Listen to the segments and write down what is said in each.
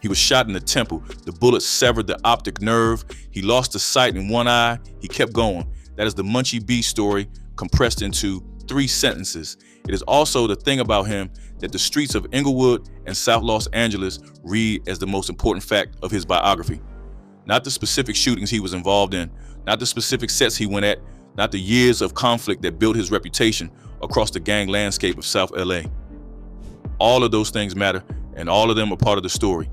He was shot in the temple. The bullet severed the optic nerve. He lost the sight in one eye. He kept going. That is the Munchie B story compressed into 3 sentences. It is also the thing about him that the streets of Inglewood and South Los Angeles read as the most important fact of his biography. Not the specific shootings he was involved in, not the specific sets he went at, not the years of conflict that built his reputation across the gang landscape of South LA. All of those things matter, and all of them are part of the story.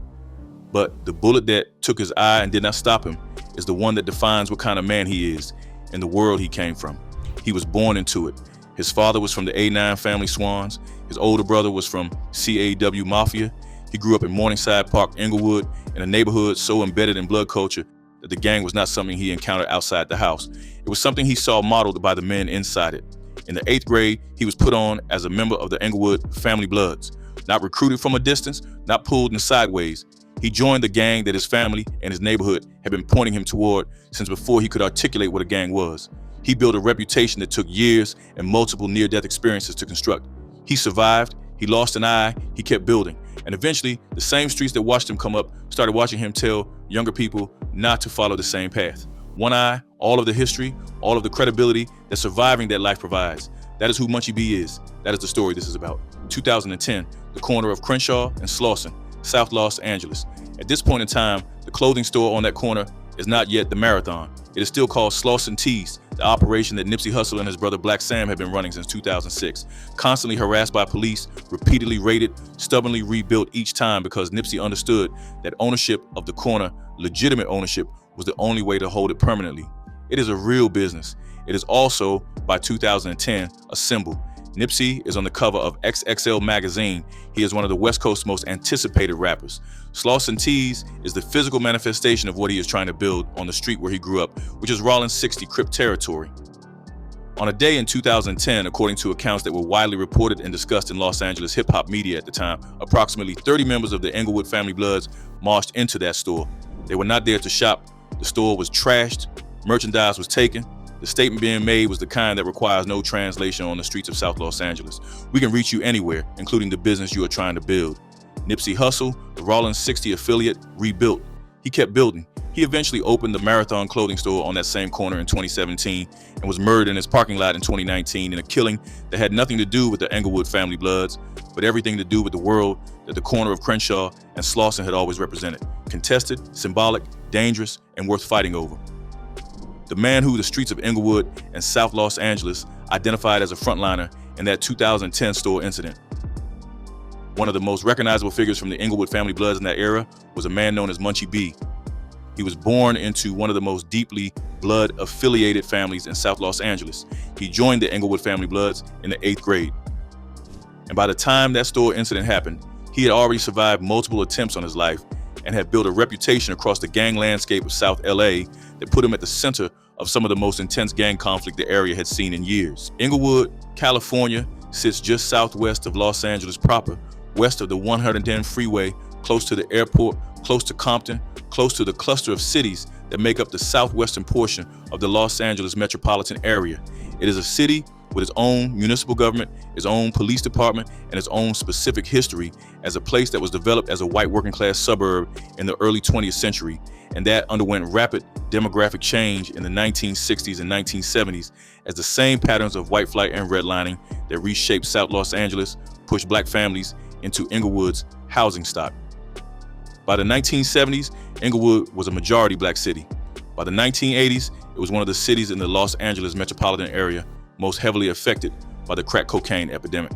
But the bullet that took his eye and did not stop him is the one that defines what kind of man he is and the world he came from. He was born into it. His father was from the A9 family Swans. His older brother was from CAW Mafia. He grew up in Morningside Park, Inglewood, in a neighborhood so embedded in blood culture that the gang was not something he encountered outside the house. It was something he saw modeled by the men inside it. In the 8th grade, he was put on as a member of the Inglewood family Bloods. Not recruited from a distance, not pulled in sideways. He joined the gang that his family and his neighborhood had been pointing him toward since before he could articulate what a gang was. He built a reputation that took years and multiple near-death experiences to construct. He survived, he lost an eye, he kept building. And eventually, the same streets that watched him come up started watching him tell younger people not to follow the same path. One eye, all of the history, all of the credibility that surviving that life provides. That is who Munchie B is. That is the story this is about. 2010, the corner of Crenshaw and Slauson, South Los Angeles. At this point in time, the clothing store on that corner is not yet the Marathon. It is still called Slauson Tees, the operation that Nipsey Hussle and his brother Black Sam have been running since 2006. Constantly harassed by police, repeatedly raided, stubbornly rebuilt each time because Nipsey understood that ownership of the corner, legitimate ownership, was the only way to hold it permanently. It is a real business. It is also, by 2010, a symbol. Nipsey is on the cover of XXL magazine. He is one of the West Coast's most anticipated rappers. Slauson Tees is the physical manifestation of what he is trying to build on the street where he grew up, which is Rollins 60 Crip territory. On a day in 2010, according to accounts that were widely reported and discussed in Los Angeles hip-hop media at the time, approximately 30 members of the Inglewood family Bloods marched into that store. They were not there to shop. The store was trashed. Merchandise was taken. The statement being made was the kind that requires no translation on the streets of South Los Angeles. We can reach you anywhere, including the business you are trying to build. Nipsey Hussle, the Rollins 60 affiliate, rebuilt. He kept building. He eventually opened the Marathon clothing store on that same corner in 2017 and was murdered in his parking lot in 2019 in a killing that had nothing to do with the Inglewood family Bloods, but everything to do with the world that the corner of Crenshaw and Slauson had always represented. Contested, symbolic, dangerous, and worth fighting over. The man who the streets of Inglewood and South Los Angeles identified as a frontliner in that 2010 store incident. One of the most recognizable figures from the Inglewood family Bloods in that era was a man known as Munchie B. He was born into one of the most deeply blood-affiliated families in South Los Angeles. He joined the Inglewood family Bloods in the 8th grade. And by the time that store incident happened, he had already survived multiple attempts on his life and had built a reputation across the gang landscape of South LA that put him at the center of some of the most intense gang conflict the area had seen in years. Inglewood, California, sits just southwest of Los Angeles proper, west of the 110 freeway, close to the airport, close to Compton, close to the cluster of cities that make up the southwestern portion of the Los Angeles metropolitan area. It is a city with its own municipal government, its own police department, and its own specific history as a place that was developed as a white working class suburb in the early 20th century, and that underwent rapid demographic change in the 1960s and 1970s as the same patterns of white flight and redlining that reshaped South Los Angeles pushed black families into Inglewood's housing stock. By the 1970s, Inglewood was a majority black city. By the 1980s, it was one of the cities in the Los Angeles metropolitan area most heavily affected by the crack cocaine epidemic.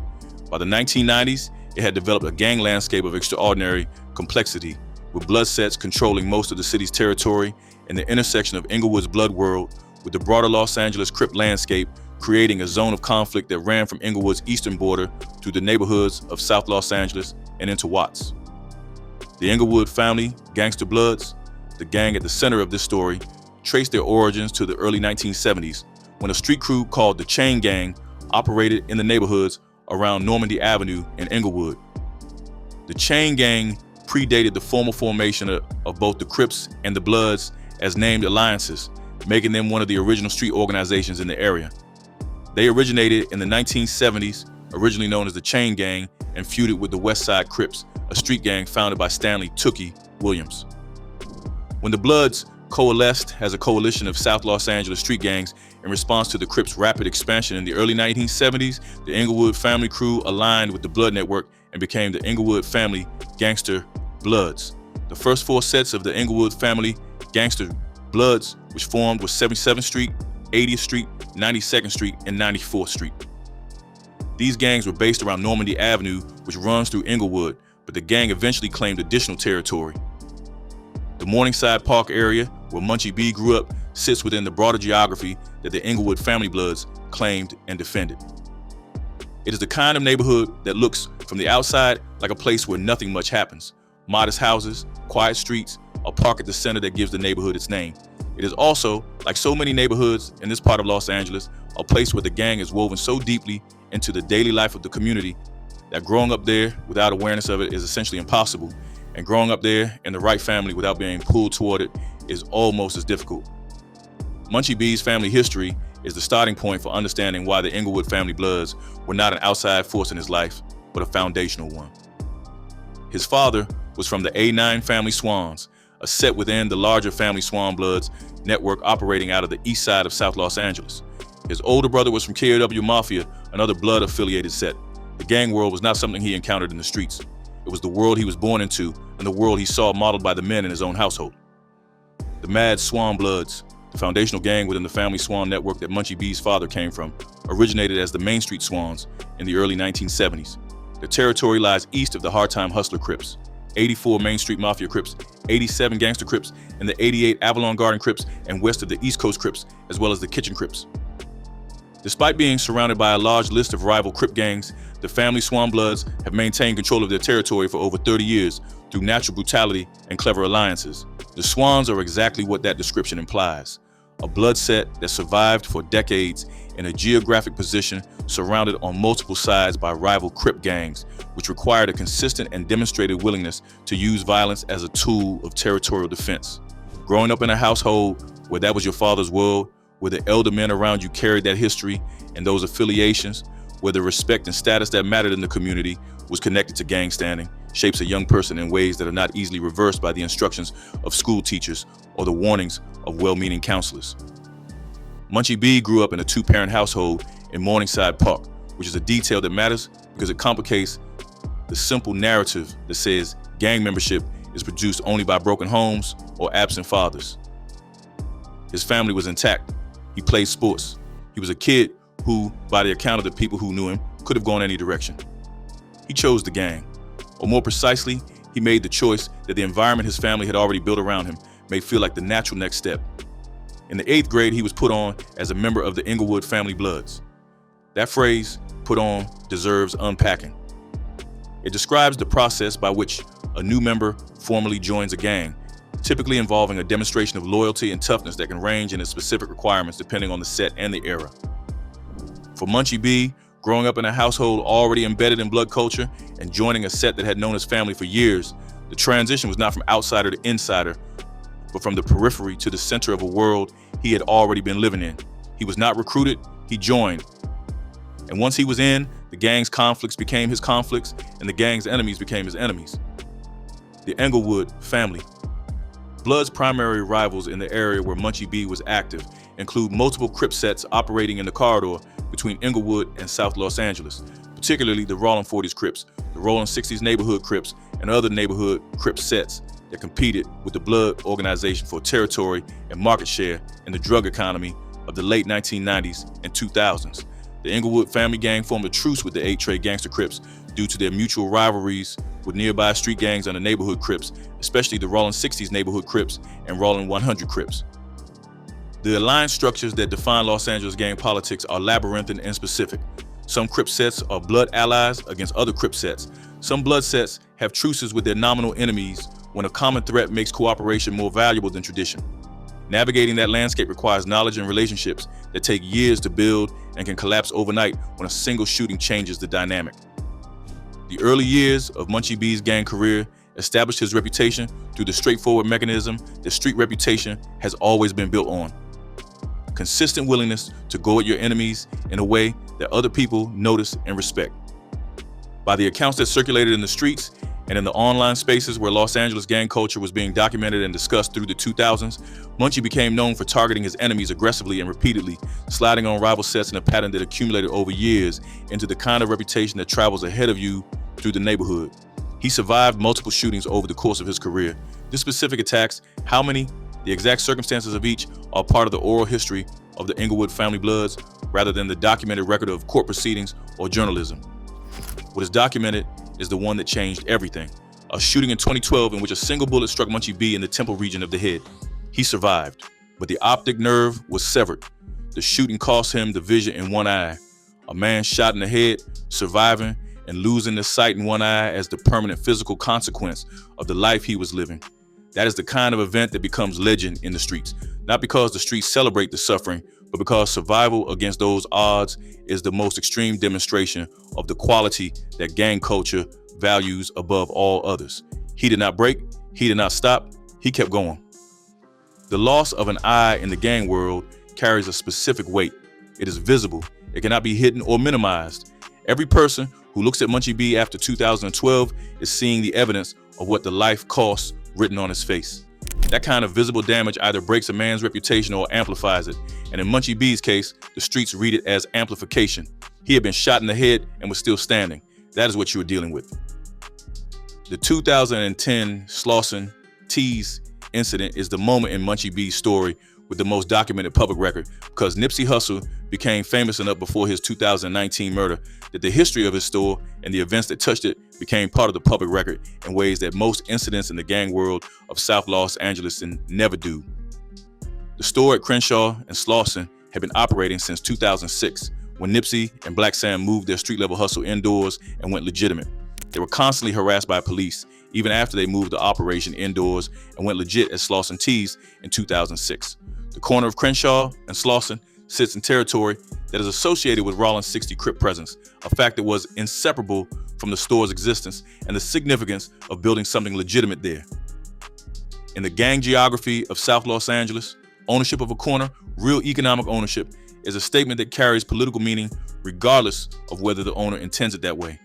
By the 1990s, it had developed a gang landscape of extraordinary complexity, with blood sets controlling most of the city's territory and the intersection of Inglewood's blood world with the broader Los Angeles Crip landscape, creating a zone of conflict that ran from Inglewood's eastern border through the neighborhoods of South Los Angeles and into Watts. The Inglewood family, Gangster Bloods, the gang at the center of this story, traced their origins to the early 1970s, when a street crew called the Chain Gang operated in the neighborhoods around Normandy Avenue in Inglewood. The Chain Gang predated the formal formation of both the Crips and the Bloods as named alliances, making them one of the original street organizations in the area. They originated in the 1970s, originally known as the Chain Gang, and feuded with the West Side Crips, a street gang founded by Stanley Tookie Williams. When the Bloods coalesced as a coalition of South Los Angeles street gangs in response to the Crips' rapid expansion in the early 1970s, the Inglewood family crew aligned with the Blood Network and became the Inglewood Family Gangster Bloods. The first 4 sets of the Inglewood Family Gangster Bloods, which formed, was 77th Street, 80th Street, 92nd Street, and 94th Street. These gangs were based around Normandy Avenue, which runs through Inglewood, but the gang eventually claimed additional territory. The Morningside Park area, where Munchie B grew up, sits within the broader geography that the Inglewood Family Bloods claimed and defended. It is the kind of neighborhood that looks from the outside like a place where nothing much happens. Modest houses, quiet streets, a park at the center that gives the neighborhood its name. It is also, like so many neighborhoods in this part of Los Angeles, a place where the gang is woven so deeply into the daily life of the community that growing up there without awareness of it is essentially impossible, and growing up there in the right family without being pulled toward it is almost as difficult. Munchie B's family history is the starting point for understanding why the Inglewood Family Bloods were not an outside force in his life, but a foundational one. His father was from the A9 Family Swans, a set within the larger Family Swan Bloods network operating out of the east side of South Los Angeles. His older brother was from KOW Mafia, another blood-affiliated set. The gang world was not something he encountered in the streets. It was the world he was born into and the world he saw modeled by the men in his own household. The Mad Swan Bloods, the foundational gang within the Family Swan network that Munchie B's father came from, originated as the Main Street Swans in the early 1970s. The territory lies east of the Hard Time Hustler Crips, 84 Main Street Mafia Crips, 87 Gangster Crips, and the 88 Avalon Garden Crips, and west of the East Coast Crips, as well as the Kitchen Crips. Despite being surrounded by a large list of rival Crip gangs, the Family Swan Bloods have maintained control of their territory for over 30 years through natural brutality and clever alliances. The Swans are exactly what that description implies. A blood set that survived for decades in a geographic position surrounded on multiple sides by rival Crip gangs, which required a consistent and demonstrated willingness to use violence as a tool of territorial defense. Growing up in a household where that was your father's world, where the elder men around you carried that history and those affiliations, where the respect and status that mattered in the community was connected to gang standing, shapes a young person in ways that are not easily reversed by the instructions of school teachers or the warnings of well-meaning counselors. Munchie B grew up in a 2-parent household in Morningside Park, which is a detail that matters because it complicates the simple narrative that says gang membership is produced only by broken homes or absent fathers. His family was intact. He played sports. He was a kid who, by the account of the people who knew him, could have gone any direction. He chose the gang, or more precisely, he made the choice that the environment his family had already built around him made feel like the natural next step. In the 8th grade, he was put on as a member of the Inglewood Family Bloods. That phrase, put on, deserves unpacking. It describes the process by which a new member formally joins a gang, typically involving a demonstration of loyalty and toughness that can range in its specific requirements depending on the set and the era. For Munchie B, growing up in a household already embedded in blood culture and joining a set that had known his family for years, the transition was not from outsider to insider, but from the periphery to the center of a world he had already been living in. He was not recruited, he joined. And once he was in, the gang's conflicts became his conflicts, and the gang's enemies became his enemies. The Inglewood family. Blood's primary rivals in the area where Munchie B was active include multiple Crip sets operating in the corridor between Inglewood and South Los Angeles, particularly the Rollin' 40s Crips, the Rollin' 60s Neighborhood Crips, and other neighborhood Crip sets that competed with the Blood organization for territory and market share in the drug economy of the late 1990s and 2000s. The Inglewood family gang formed a truce with the 8-Trey Gangster Crips due to their mutual rivalries with nearby street gangs and the neighborhood Crips, especially the Rollin' 60s Neighborhood Crips and Rollin' 100 Crips. The alliance structures that define Los Angeles gang politics are labyrinthine and specific. Some Crip sets are blood allies against other Crip sets. Some blood sets have truces with their nominal enemies when a common threat makes cooperation more valuable than tradition. Navigating that landscape requires knowledge and relationships that take years to build and can collapse overnight when a single shooting changes the dynamic. The early years of Munchie B's gang career established his reputation through the straightforward mechanism that street reputation has always been built on. Consistent willingness to go at your enemies in a way that other people notice and respect. By the accounts that circulated in the streets, And in the online spaces where Los Angeles gang culture was being documented and discussed through the 2000s, Munchie became known for targeting his enemies aggressively and repeatedly, sliding on rival sets in a pattern that accumulated over years into the kind of reputation that travels ahead of you through the neighborhood. He survived multiple shootings over the course of his career. This specific attacks, how many, the exact circumstances of each, are part of the oral history of the Inglewood family bloods, rather than the documented record of court proceedings or journalism. What is documented is the one that changed everything. A shooting in 2012 in which a single bullet struck Munchie B in the temple region of the head. He survived, but the optic nerve was severed. The shooting cost him the vision in one eye. A man shot in the head, surviving and losing the sight in one eye as the permanent physical consequence of the life he was living. That is the kind of event that becomes legend in the streets, not because the streets celebrate the suffering, but because survival against those odds is the most extreme demonstration of the quality that gang culture values above all others. He did not break, he did not stop, he kept going. The loss of an eye in the gang world carries a specific weight. It is visible, it cannot be hidden or minimized. Every person who looks at Munchie B after 2012 is seeing the evidence of what the life costs written on his face. That kind of visible damage either breaks a man's reputation or amplifies it. And in Munchie B's case, the streets read it as amplification. He had been shot in the head and was still standing. That is what you were dealing with. The 2010 Slauson Tees incident is the moment in Munchie B's story with the most documented public record, because Nipsey Hussle became famous enough before his 2019 murder that the history of his store and the events that touched it became part of the public record in ways that most incidents in the gang world of South Los Angeles never do. The store at Crenshaw and Slauson had been operating since 2006, when Nipsey and Black Sam moved their street-level hustle indoors and went legitimate. They were constantly harassed by police, even after they moved the operation indoors and went legit as Slauson Tees in 2006. The corner of Crenshaw and Slauson sits in territory that is associated with Rollins 60 Crip presence, a fact that was inseparable from the store's existence and the significance of building something legitimate there. In the gang geography of South Los Angeles, ownership of a corner, real economic ownership, is a statement that carries political meaning regardless of whether the owner intends it that way.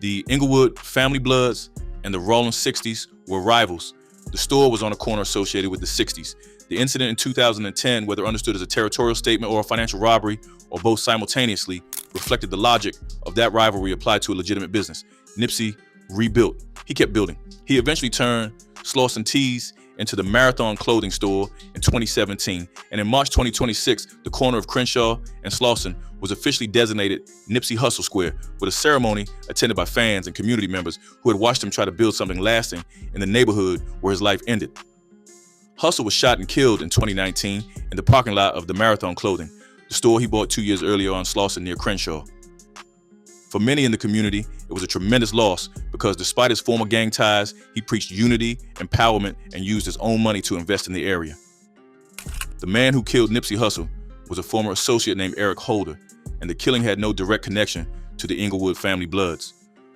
The Inglewood family bloods and the Rollins 60s were rivals. The store was on a corner associated with the 60s. The incident in 2010, whether understood as a territorial statement or a financial robbery, or both simultaneously, reflected the logic of that rivalry applied to a legitimate business. Nipsey rebuilt. He kept building. He eventually turned Slauson Tees into the Marathon clothing store in 2017, and in March 2026, the corner of Crenshaw and Slauson was officially designated Nipsey Hussle Square, with a ceremony attended by fans and community members who had watched him try to build something lasting in the neighborhood where his life ended. Hussle was shot and killed in 2019 in the parking lot of the Marathon Clothing, the store he bought 2 years earlier on Slauson near Crenshaw. For many in the community, it was a tremendous loss because despite his former gang ties, he preached unity, empowerment, and used his own money to invest in the area. The man who killed Nipsey Hussle was a former associate named Eric Holder, and the killing had no direct connection to the Inglewood family bloods.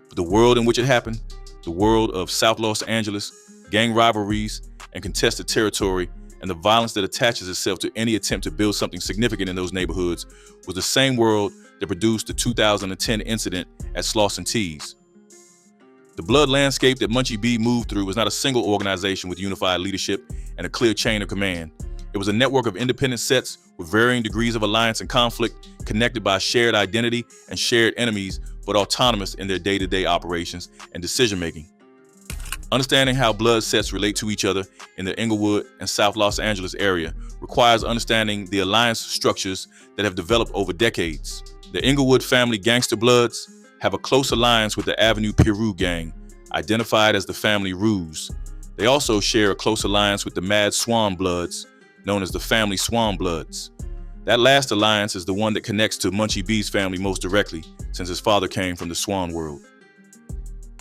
But the world in which it happened, the world of South Los Angeles, gang rivalries, and contested territory, and the violence that attaches itself to any attempt to build something significant in those neighborhoods, was the same world that produced the 2010 incident at Slauson Tees. The blood landscape that Munchie B moved through was not a single organization with unified leadership and a clear chain of command. It was a network of independent sets with varying degrees of alliance and conflict, connected by shared identity and shared enemies, but autonomous in their day-to-day operations and decision-making. Understanding how blood sets relate to each other in the Inglewood and South Los Angeles area requires understanding the alliance structures that have developed over decades. The Inglewood family gangster bloods have a close alliance with the Avenue Piru gang, identified as the family Ruse. They also share a close alliance with the Mad Swan bloods, known as the family Swan bloods. That last alliance is the one that connects to Munchie B's family most directly, since his father came from the Swan world.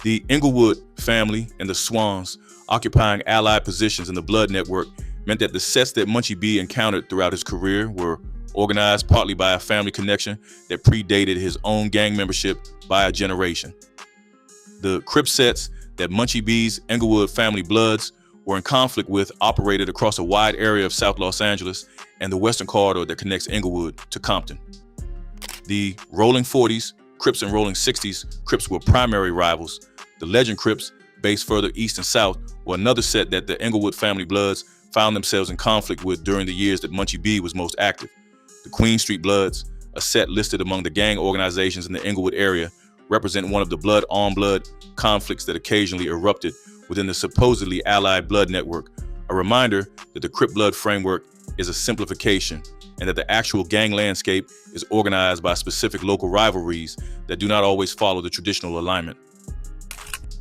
The Inglewood family and the Swans occupying allied positions in the blood network meant that the sets that Munchie B encountered throughout his career were organized partly by a family connection that predated his own gang membership by a generation. The Crip sets that Munchie B's Inglewood family bloods were in conflict with operated across a wide area of South Los Angeles and the western corridor that connects Inglewood to Compton. The Rolling 40s, Crips and Rolling 60s, Crips were primary rivals. The Legend Crips, based further east and south, were another set that the Inglewood family Bloods found themselves in conflict with during the years that Munchie B was most active. The Queen Street Bloods, a set listed among the gang organizations in the Inglewood area, represent one of the blood-on-blood conflicts that occasionally erupted within the supposedly allied blood network, a reminder that the Crip blood framework is a simplification and that the actual gang landscape is organized by specific local rivalries that do not always follow the traditional alignment.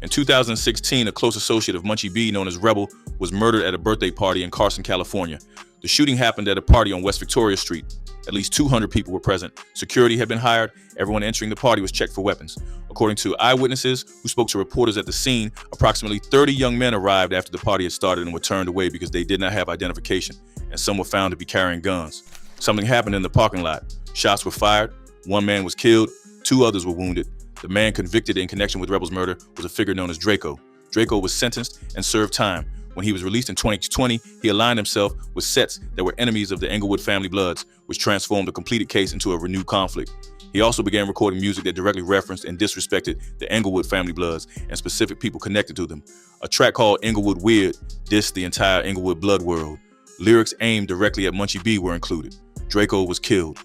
In 2016, a close associate of Munchie B, known as Rebel, was murdered at a birthday party in Carson, California. The shooting happened at a party on West Victoria Street. At least 200 people were present. Security had been hired. Everyone entering the party was checked for weapons. According to eyewitnesses who spoke to reporters at the scene, approximately 30 young men arrived after the party had started and were turned away because they did not have identification, and some were found to be carrying guns. Something happened in the parking lot. Shots were fired. One man was killed. 2 others were wounded. The man convicted in connection with Rebel's murder was a figure known as Draco. Draco was sentenced and served time. When he was released in 2020, he aligned himself with sets that were enemies of the Inglewood family Bloods, which transformed a completed case into a renewed conflict. He also began recording music that directly referenced and disrespected the Inglewood family Bloods and specific people connected to them. A track called Inglewood Weird dissed the entire Inglewood blood world. Lyrics aimed directly at Munchie B were included. Draco was killed.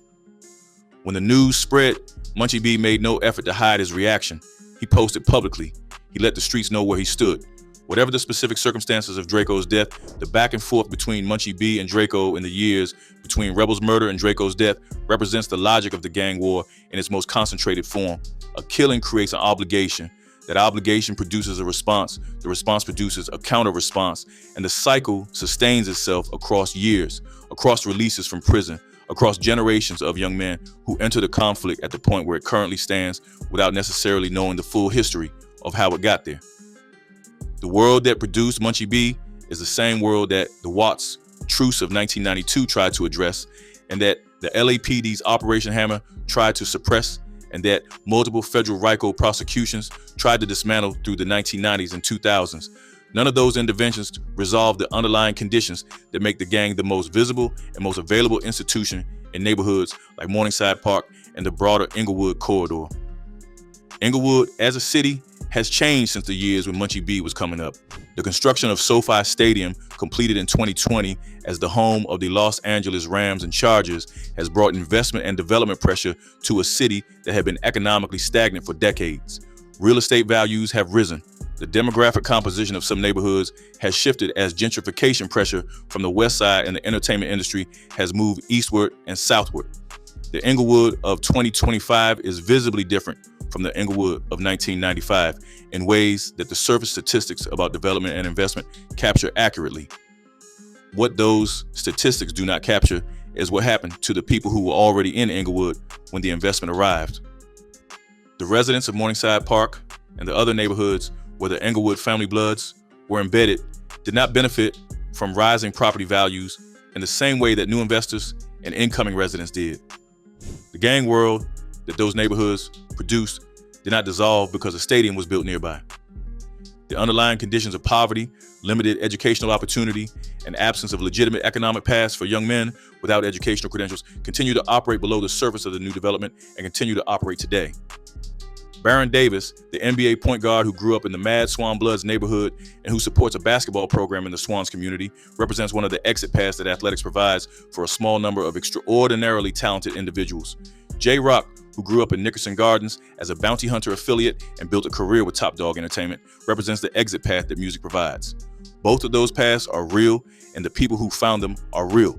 When the news spread, Munchie B made no effort to hide his reaction. He posted publicly. He let the streets know where he stood. Whatever the specific circumstances of Draco's death, the back and forth between Munchie B and Draco in the years between Rebel's murder and Draco's death represents the logic of the gang war in its most concentrated form. A killing creates an obligation. That obligation produces a response. The response produces a counter-response. And the cycle sustains itself across years, across releases from prison, across generations of young men who enter the conflict at the point where it currently stands without necessarily knowing the full history of how it got there. The world that produced Munchie B is the same world that the Watts truce of 1992 tried to address, and that the LAPD's Operation Hammer tried to suppress, and that multiple federal RICO prosecutions tried to dismantle through the 1990s and 2000s. None of those interventions resolve the underlying conditions that make the gang the most visible and most available institution in neighborhoods like Morningside Park and the broader Inglewood corridor. Inglewood, as a city, has changed since the years when Munchie B was coming up. The construction of SoFi Stadium, completed in 2020 as the home of the Los Angeles Rams and Chargers, has brought investment and development pressure to a city that had been economically stagnant for decades. Real estate values have risen. The demographic composition of some neighborhoods has shifted as gentrification pressure from the west side and the entertainment industry has moved eastward and southward. The Inglewood of 2025 is visibly different from the Inglewood of 1995 in ways that the surface statistics about development and investment capture accurately. What those statistics do not capture is what happened to the people who were already in Inglewood when the investment arrived. The residents of Morningside Park and the other neighborhoods where the Inglewood family Bloods were embedded did not benefit from rising property values in the same way that new investors and incoming residents did. The gang world that those neighborhoods produced did not dissolve because a stadium was built nearby. The underlying conditions of poverty, limited educational opportunity, and absence of legitimate economic paths for young men without educational credentials continue to operate below the surface of the new development and continue to operate today. Baron Davis, the NBA point guard who grew up in the Mad Swan Bloods neighborhood and who supports a basketball program in the Swans community, represents one of the exit paths that athletics provides for a small number of extraordinarily talented individuals. J. Rock, who grew up in Nickerson Gardens as a bounty hunter affiliate and built a career with Top Dog Entertainment, represents the exit path that music provides. Both of those paths are real, and the people who found them are real.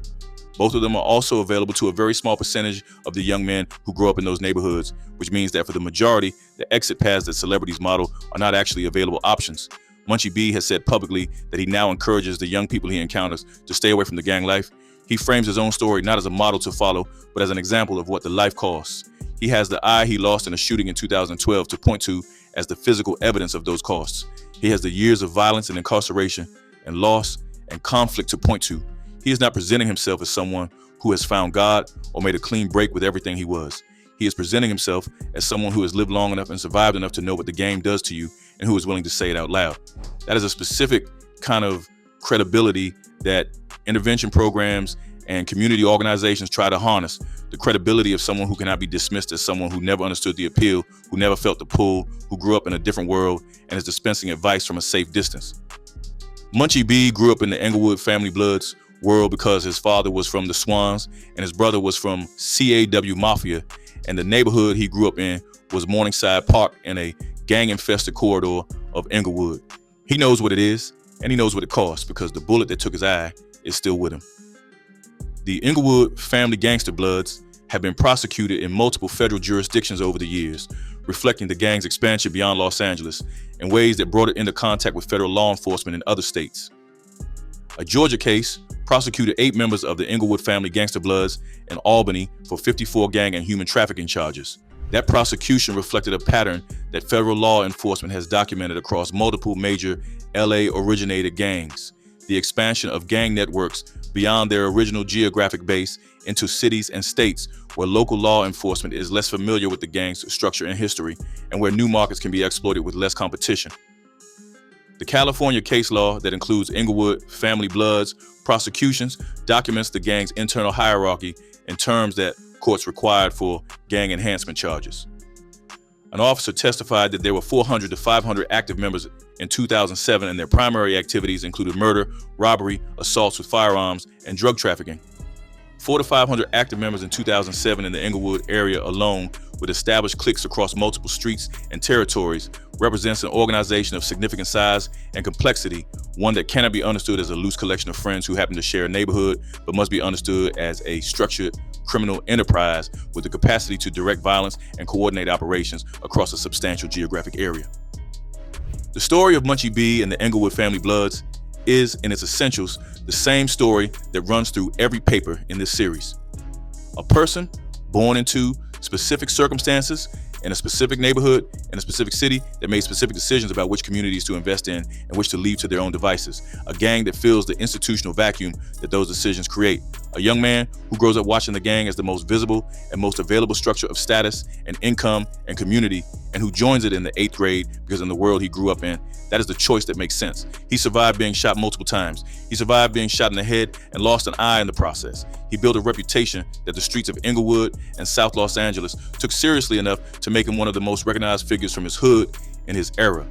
Both of them are also available to a very small percentage of the young men who grow up in those neighborhoods, which means that for the majority, the exit paths that celebrities model are not actually available options. Munchie B has said publicly that he now encourages the young people he encounters to stay away from the gang life. He frames his own story not as a model to follow, but as an example of what the life costs. He has the eye he lost in a shooting in 2012 to point to as the physical evidence of those costs. He has the years of violence and incarceration and loss and conflict to point to. He is not presenting himself as someone who has found God or made a clean break with everything he was. He is presenting himself as someone who has lived long enough and survived enough to know what the game does to you and who is willing to say it out loud. That is a specific kind of credibility that intervention programs and community organizations try to harness the credibility of someone who cannot be dismissed as someone who never understood the appeal, who never felt the pull, who grew up in a different world and is dispensing advice from a safe distance. Munchie B grew up in the Inglewood family bloods world because his father was from the Swans and his brother was from CAW Mafia, and the neighborhood he grew up in was Morningside Park in a gang-infested corridor of Inglewood. He knows what it is, and he knows what it costs because the bullet that took his eye is still with him. The Inglewood family gangster bloods have been prosecuted in multiple federal jurisdictions over the years, reflecting the gang's expansion beyond Los Angeles in ways that brought it into contact with federal law enforcement in other states. A Georgia case prosecuted 8 members of the Inglewood family gangster bloods in Albany for 54 gang and human trafficking charges. That prosecution reflected a pattern that federal law enforcement has documented across multiple major LA-originated gangs, the expansion of gang networks beyond their original geographic base into cities and states where local law enforcement is less familiar with the gang's structure and history, and where new markets can be exploited with less competition. The California case law that includes Inglewood family bloods prosecutions documents the gang's internal hierarchy in terms that courts required for gang enhancement charges. An officer testified that there were 400 to 500 active members in 2007, and their primary activities included murder, robbery, assaults with firearms, and drug trafficking. 400 to 500 active members in 2007 in the Inglewood area alone, with established cliques across multiple streets and territories, represents an organization of significant size and complexity, one that cannot be understood as a loose collection of friends who happen to share a neighborhood, but must be understood as a structured criminal enterprise with the capacity to direct violence and coordinate operations across a substantial geographic area. The story of Munchie B and the Inglewood family bloods is, in its essentials, the same story that runs through every paper in this series. A person born into specific circumstances in a specific neighborhood in a specific city that made specific decisions about which communities to invest in and which to leave to their own devices. A gang that fills the institutional vacuum that those decisions create. A young man who grows up watching the gang as the most visible and most available structure of status and income and community, and who joins it in the 8th grade because in the world he grew up in, that is the choice that makes sense. He survived being shot multiple times. He survived being shot in the head and lost an eye in the process. He built a reputation that the streets of Inglewood and South Los Angeles took seriously enough to make him one of the most recognized figures from his hood in his era.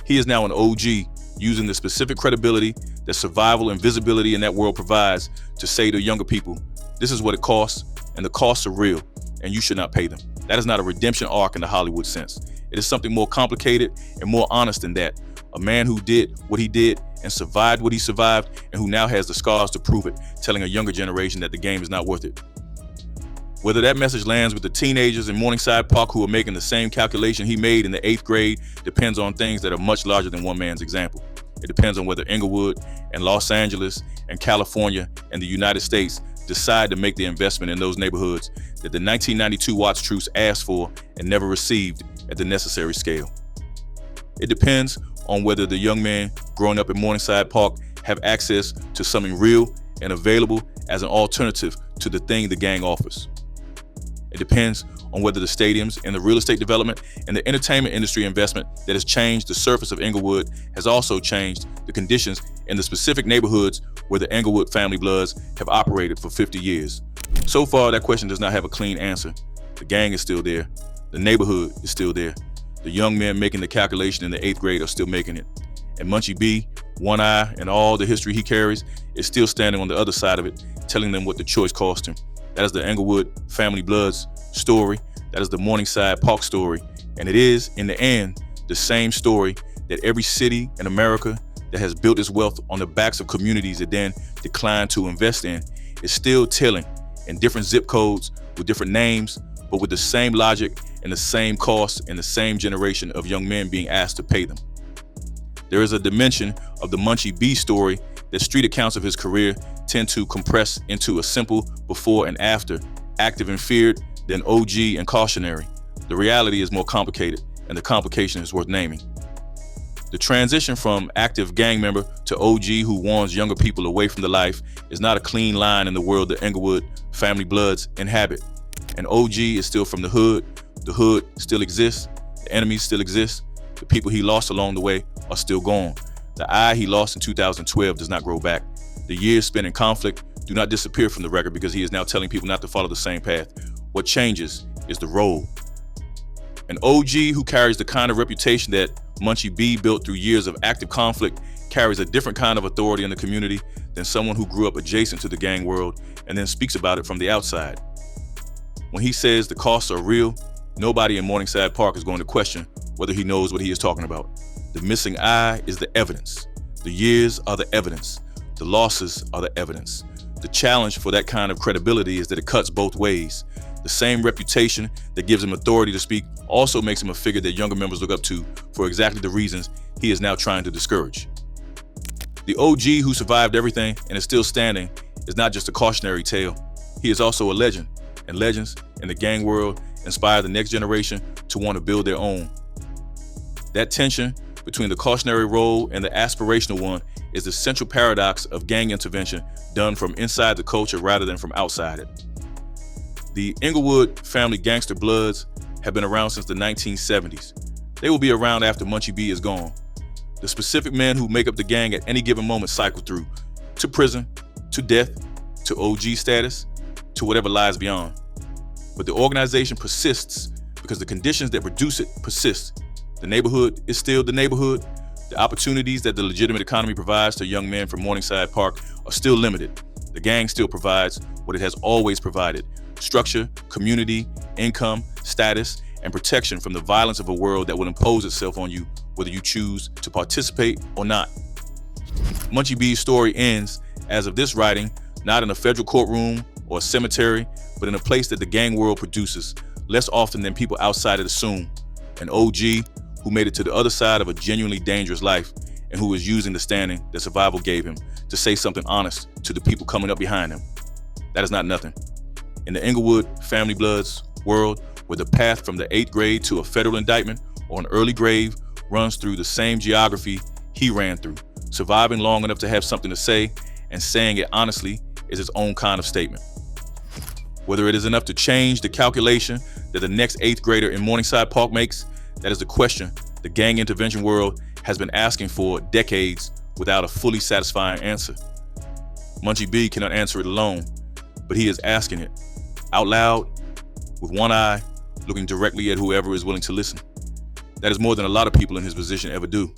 He is now an OG, using the specific credibility that survival and visibility in that world provides to say to younger people, this is what it costs, and the costs are real, and you should not pay them. That is not a redemption arc in the Hollywood sense. It is something more complicated and more honest than that. A man who did what he did and survived what he survived, and who now has the scars to prove it, telling a younger generation that the game is not worth it. Whether that message lands with the teenagers in Morningside Park who are making the same calculation he made in the 8th grade depends on things that are much larger than one man's example. It depends on whether Inglewood and Los Angeles and California and the United States decide to make the investment in those neighborhoods that the 1992 Watts truce asked for and never received at the necessary scale. It depends on whether the young men growing up in Morningside Park have access to something real and available as an alternative to the thing the gang offers. It depends on whether the stadiums and the real estate development and the entertainment industry investment that has changed the surface of Inglewood has also changed the conditions in the specific neighborhoods where the Inglewood family bloods have operated for 50 years. So far, that question does not have a clean answer. The gang is still there. The neighborhood is still there. The young men making the calculation in the 8th grade are still making it. And Munchie B, one eye, and all the history he carries is still standing on the other side of it, telling them what the choice cost him. That is the Inglewood family bloods story. That is the Morningside Park story. And it is, in the end, the same story that every city in America that has built its wealth on the backs of communities it then declined to invest in is still telling in different zip codes with different names, but with the same logic and the same cost and the same generation of young men being asked to pay them. There is a dimension of the Munchie B story that street accounts of his career tend to compress into a simple before and after, active and feared, then OG and cautionary. The reality is more complicated, and the complication is worth naming. The transition from active gang member to OG who warns younger people away from the life is not a clean line in the world the Inglewood family bloods inhabit. And OG is still from the hood still exists, the enemies still exist, the people he lost along the way are still gone. The eye he lost in 2012 does not grow back. The years spent in conflict do not disappear from the record because he is now telling people not to follow the same path. What changes is the role. An OG who carries the kind of reputation that Munchie B built through years of active conflict carries a different kind of authority in the community than someone who grew up adjacent to the gang world and then speaks about it from the outside. When he says the costs are real, nobody in Morningside Park is going to question whether he knows what he is talking about. The missing eye is the evidence. The years are the evidence. The losses are the evidence. The challenge for that kind of credibility is that it cuts both ways. The same reputation that gives him authority to speak also makes him a figure that younger members look up to for exactly the reasons he is now trying to discourage. The OG who survived everything and is still standing is not just a cautionary tale. He is also a legend, and legends in the gang world inspire the next generation to want to build their own. That tension between the cautionary role and the aspirational one is the central paradox of gang intervention done from inside the culture rather than from outside it. The Inglewood family gangster bloods have been around since the 1970s. They will be around after Munchie B is gone. The specific men who make up the gang at any given moment cycle through to prison, to death, to OG status, to whatever lies beyond. But the organization persists because the conditions that produce it persist. The neighborhood is still the neighborhood. The opportunities that the legitimate economy provides to young men from Morningside Park are still limited. The gang still provides what it has always provided: structure, community, income, status, and protection from the violence of a world that will impose itself on you whether you choose to participate or not. Munchie B's story ends, as of this writing, not in a federal courtroom or a cemetery, but in a place that the gang world produces, less often than people outside it assume. An OG who made it to the other side of a genuinely dangerous life and who is using the standing that survival gave him to say something honest to the people coming up behind him. That is not nothing. In the Inglewood family bloods world, where the path from the 8th grade to a federal indictment or an early grave runs through the same geography he ran through, surviving long enough to have something to say and saying it honestly is its own kind of statement. Whether it is enough to change the calculation that the next 8th grader in Morningside Park makes, that is the question the gang intervention world has been asking for decades without a fully satisfying answer. Munchie B cannot answer it alone, but he is asking it out loud, with one eye, looking directly at whoever is willing to listen. That is more than a lot of people in his position ever do.